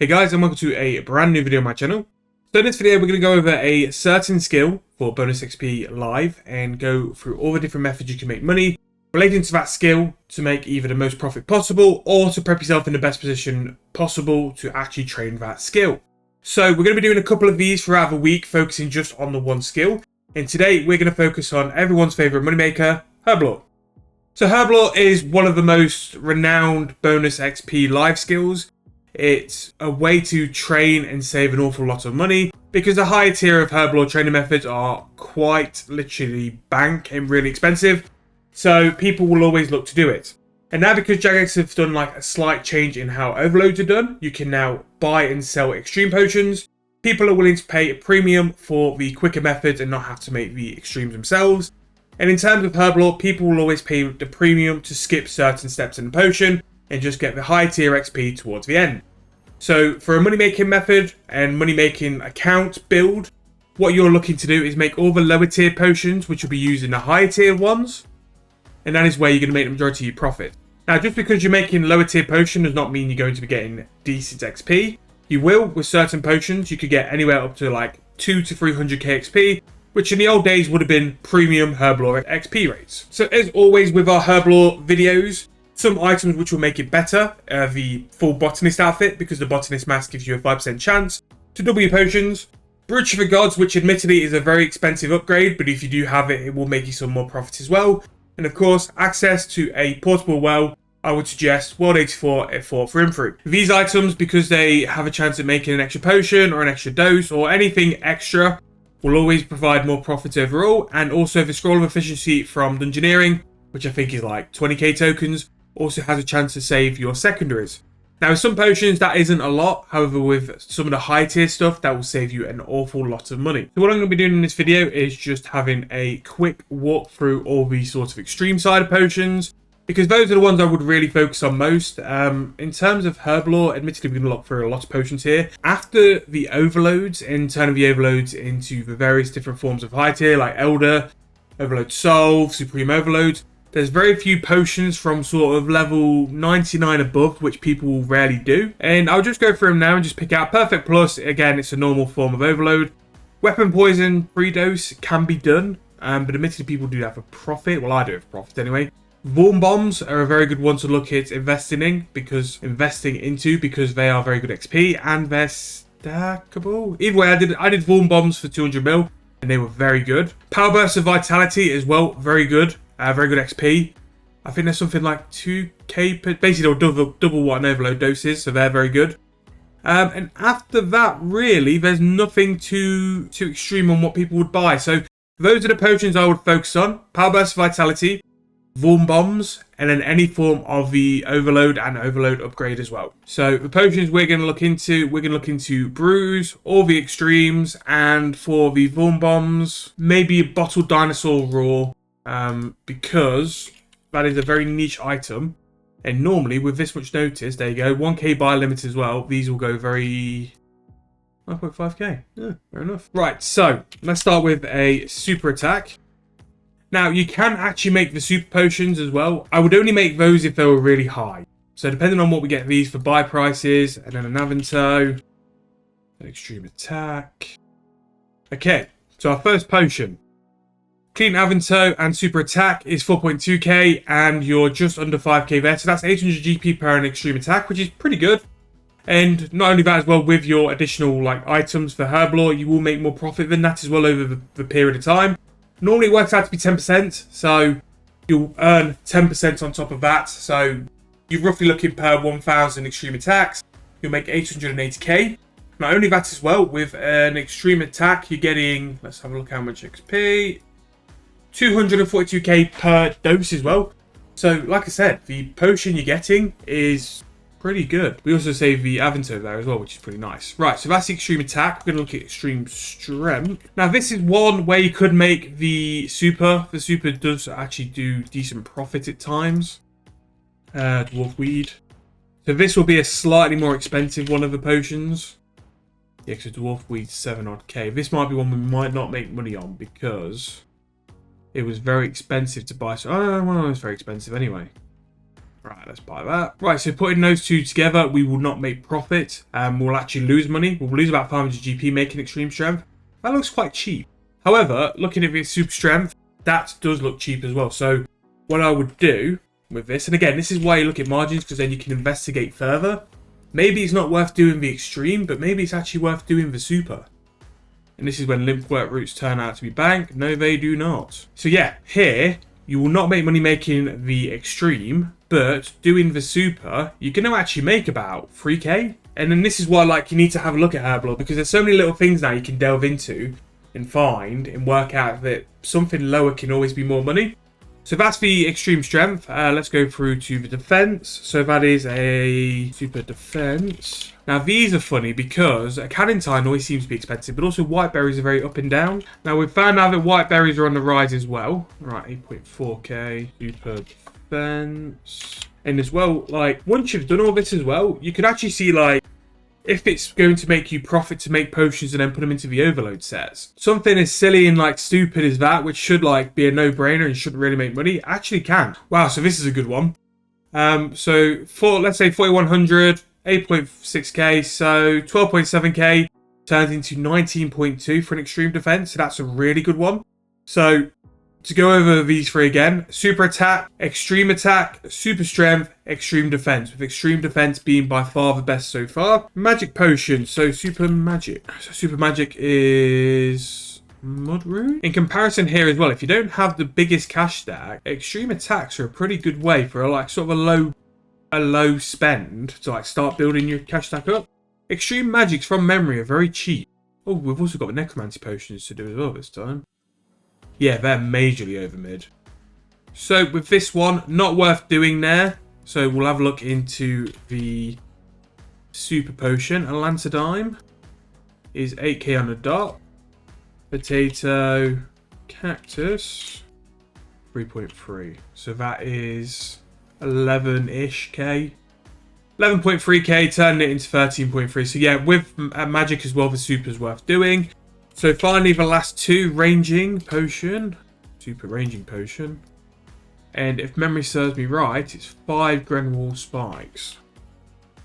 Hey guys, and welcome to a brand new video on my channel. So in this video we're going to go over a certain skill for bonus XP live and go through all the different methods you can make money relating to that skill to make either the most profit possible or to prep yourself in the best position possible to actually train that skill. So we're going to be doing a couple of these throughout the week, focusing just on the one skill. And today we're going to focus on everyone's favourite moneymaker, Herblore. So Herblore is one of the most renowned bonus XP live skills. It's a way to train and save an awful lot of money because the higher tier of Herblore training methods are quite literally bank and really expensive. So people will always look to do it. And now because Jagex have done like a slight change in how overloads are done, you can now buy and sell extreme potions. People are willing to pay a premium for the quicker methods and not have to make the extremes themselves. And in terms of Herblore, people will always pay the premium to skip certain steps in the potion and just get the high tier XP towards the end. So for a money making method and money making account build, what you're looking to do is make all the lower tier potions, which will be used in the higher tier ones, and that is where you're going to make the majority of your profit. Now, just because you're making lower tier potion does not mean you're going to be getting decent XP. You will with certain potions. You could get anywhere up to like 2 to 300k XP, which in the old days would have been premium Herblore XP rates. So as always with our Herblore videos, some items which will make it better, the full botanist outfit, because the botanist mask gives you a 5% chance to double your potions. Brooch of the Gods, which admittedly is a very expensive upgrade, but if you do have it, it will make you some more profit as well. And of course, access to a portable well. I would suggest World 84 at Fort Through. These items, because they have a chance at making an extra potion or an extra dose or anything extra, will always provide more profit overall. And also the scroll of efficiency from Dungeoneering, which I think is like 20k tokens, also has a chance to save your secondaries. Now with some potions that isn't a lot, however with some of the high tier stuff that will save you an awful lot of money. So what I'm going to be doing in this video is just having a quick walk through all these sorts of extreme side of potions, because those are the ones I would really focus on most. In terms of Herblore, admittedly we're going to look through a lot of potions here. After the overloads and turning the overloads into the various different forms of high tier like Elder, Overload Solve, Supreme Overload, there's very few potions from sort of level 99 above, which people will rarely do. And I'll just go through them now and just pick out Perfect Plus. Again, it's a normal form of overload. Weapon Poison, free dose can be done, but admittedly people do that for profit. Well, I do it for profit anyway. Vorm Bombs are a very good one to look at investing into because they are very good XP and they're stackable. Either way, I did Vorm Bombs for 200 mil and they were very good. Power Burst of Vitality as well, very good. Very good XP. I think there's something like 2k per... Basically, they'll double what an overload dose is, so they're very good. And after that, really, there's nothing too extreme on what people would buy. So those are the potions I would focus on. Power Burst Vitality, Vorm Bombs, and then any form of the overload and overload upgrade as well. So the potions we're going to look into Bruise, all the extremes, and for the Vorm Bombs, maybe a Bottled Dinosaur Raw. Because that is a very niche item, and normally with this much notice, there you go, 1k buy limit as well, these will go very 9.5k. Yeah, fair enough. Right, so let's start with a super attack. Now you can actually make the super potions as well. I would only make those if they were really high, so depending on what we get these for buy prices, and then an Avanto, an extreme attack. Okay, so our first potion, Clean Avanto and Super Attack, is 4.2k and you're just under 5k there. So that's 800 GP per an extreme attack, which is pretty good. And not only that as well, with your additional like items for Herblore, you will make more profit than that as well over the period of time. Normally it works out to be 10%, so you'll earn 10% on top of that. So you're roughly looking per 1,000 extreme attacks, you'll make 880k. Not only that as well, with an extreme attack, you're getting, let's have a look how much XP. 242k per dose as well. So like I said, the potion you're getting is pretty good. We also save the Avanto there as well, which is pretty nice. Right, so that's the extreme attack. We're going to look at extreme strength. Now this is one where you could make the super. The super does actually do decent profit at times. Dwarf Weed. So this will be a slightly more expensive one of the potions. Yeah, because Dwarf Weed 7 odd k. This might be one we might not make money on because it was very expensive to buy. So, well, it was very expensive anyway. Right, let's buy that. Right, so putting those two together, we will not make profit. We'll actually lose money. We'll lose about 500 GP making extreme strength. That looks quite cheap. However, looking at its super strength, that does look cheap as well. So what I would do with this, and again, this is why you look at margins, because then you can investigate further. Maybe it's not worth doing the extreme, but maybe it's actually worth doing the super. And this is when limp work routes turn out to be bank. No, they do not. So yeah, here, you will not make money making the extreme, but doing the super, you're going to actually make about 3k. And then this is why, like, you need to have a look at Herblore, because there's so many little things now you can delve into and find and work out that something lower can always be more money. So that's the extreme strength. Let's go through to the defense. So that is a super defense. Now these are funny because a cannon tine always seems to be expensive, but also white berries are very up and down. Now we've found out that white berries are on the rise as well. Right, 8.4k super defense. And as well, like, once you've done all this as well, you can actually see, like, if it's going to make you profit to make potions and then put them into the overload sets. Something as silly and like stupid as that, which should like be a no-brainer and shouldn't really make money, actually can. Wow, so this is a good one. So for, let's say 4100, 8.6k, so 12.7k turns into 19.2 for an extreme defense. So that's a really good one. So to go over these three again: super attack, super strength, extreme defense, with extreme defense being by far the best so far. Magic potion, so super magic. So super magic is mud rune. In comparison here as well, if you don't have the biggest cash stack, extreme attacks are a pretty good way for a, like, sort of a low spend to like start building your cash stack up. Extreme magics from memory are very cheap. Oh, we've also got the necromancy potions to do as well this time. Yeah, they're majorly over mid. So with this one, not worth doing there. So we'll have a look into the super potion. A Lantadime is 8k on the dot. Potato, cactus, 3.3. So that is 11-ish k. 11.3k, turning it into 13.3. So yeah, with magic as well, the super's worth doing. So finally, the last two, ranging potion, super ranging potion, and if memory serves me right, it's 5 Grenwall spikes.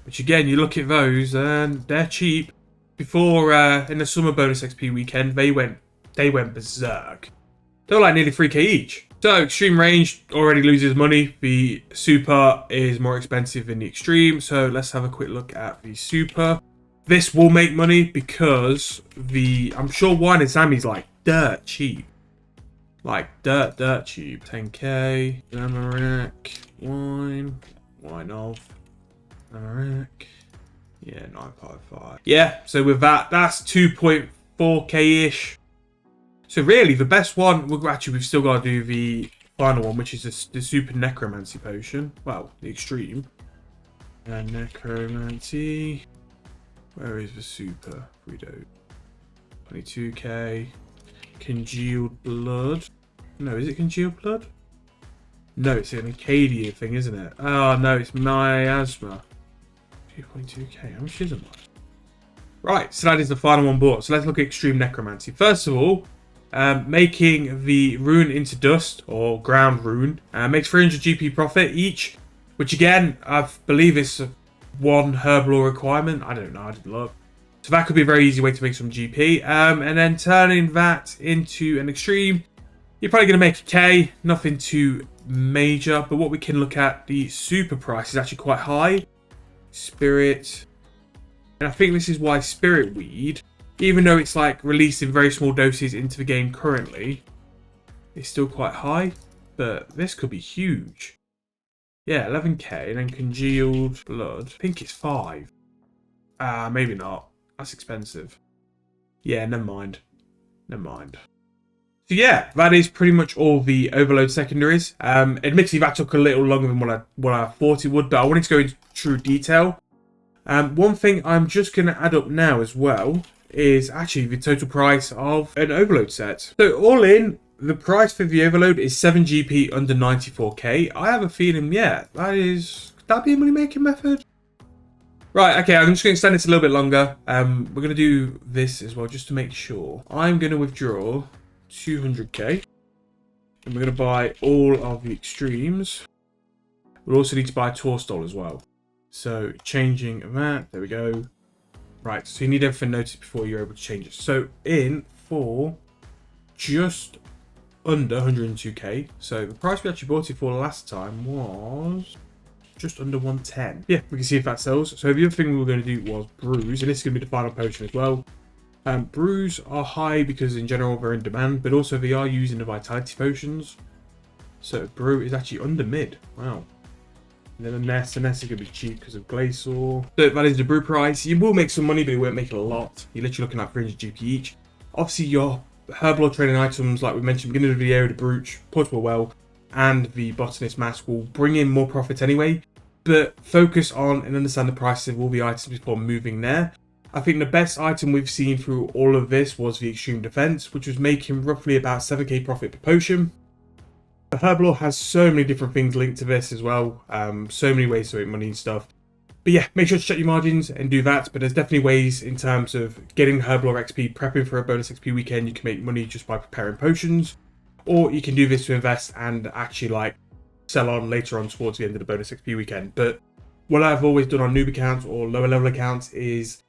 Which again, you look at those and they're cheap. Before in the summer bonus XP weekend, they went berserk. They were like nearly 3k each. So extreme range already loses money. The super is more expensive than the extreme. So let's have a quick look at the super. This will make money because I'm sure wine and Sammy's like dirt cheap. Like dirt cheap. 10k, Amarak, wine off, Amarak. Yeah, 955. Yeah, so with that, that's 2.4k-ish. So really, the best one, we've still got to do the final one, which is the super necromancy potion. Well, the extreme. And necromancy. Where is the super? We do 22k. Congealed blood. No, is it congealed blood? No, it's an Acadia thing, isn't it? Oh no, it's miasma. 2.2k. How much is it? Right, so that is the final one bought. So let's look at extreme necromancy. First of all, making the rune into dust or ground rune makes 300 GP profit each, which again, I believe is one Herblore requirement. I don't know, I didn't look. So that could be a very easy way to make some GP. And then turning that into an extreme, you're probably going to make a K, nothing too major. But what we can look at, the super price is actually quite high. Spirit. And I think this is why Spirit Weed, even though it's like released in very small doses into the game currently, it's still quite high. But this could be huge. Yeah, 11k, and then congealed blood. I think it's 5. Maybe not. That's expensive. Yeah, never mind. So yeah, that is pretty much all the overload secondaries. Admittedly, that took a little longer than what I thought it would, but I wanted to go into true detail. One thing I'm just going to add up now as well is actually the total price of an overload set. So all in, the price for the overload is 7 GP under 94k. I have a feeling, yeah, could that be a money making method? Right, okay, I'm just going to extend this a little bit longer. We're going to do this as well, just to make sure. I'm going to withdraw 200k. And we're going to buy all of the extremes. We'll also need to buy a tour stall as well. So changing that, there we go. Right, so you need everything noted before you're able to change it. So in for just under 102k. So the price we actually bought it for last time was just under 110. Yeah, we can see if that sells. So the other thing we were going to do was brews, and this is going to be the final potion as well. Brews are high because in general they're in demand, but also they are using the vitality potions. So brew is actually under mid. Wow. And then the nest is going to be cheap because of Glacier. So that is the brew price. You will make some money, but you won't make a lot. You're literally looking at 300 GP each. Obviously, your Herblore training items, like we mentioned at the beginning of the video, the Brooch, Portable Well, and the Botanist Mask will bring in more profit anyway. But focus on and understand the prices of all the items before moving there. I think the best item we've seen through all of this was the Extreme Defense, which was making roughly about 7k profit per potion. The Herblore has so many different things linked to this as well, so many ways to make money and stuff. But yeah, make sure to check your margins and do that. But there's definitely ways in terms of getting Herblore XP, prepping for a bonus XP weekend. You can make money just by preparing potions, or you can do this to invest and actually like sell on later on towards the end of the bonus XP weekend. But what I've always done on noob accounts or lower level accounts is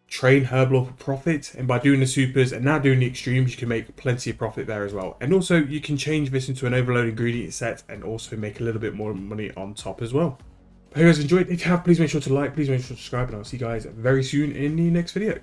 train Herblore for profit, and by doing the supers and now doing the extremes, you can make plenty of profit there as well. And also you can change this into an overload ingredient set and also make a little bit more money on top as well. I hope you guys enjoyed. If you have, please make sure to like, please make sure to subscribe, and I'll see you guys very soon in the next video.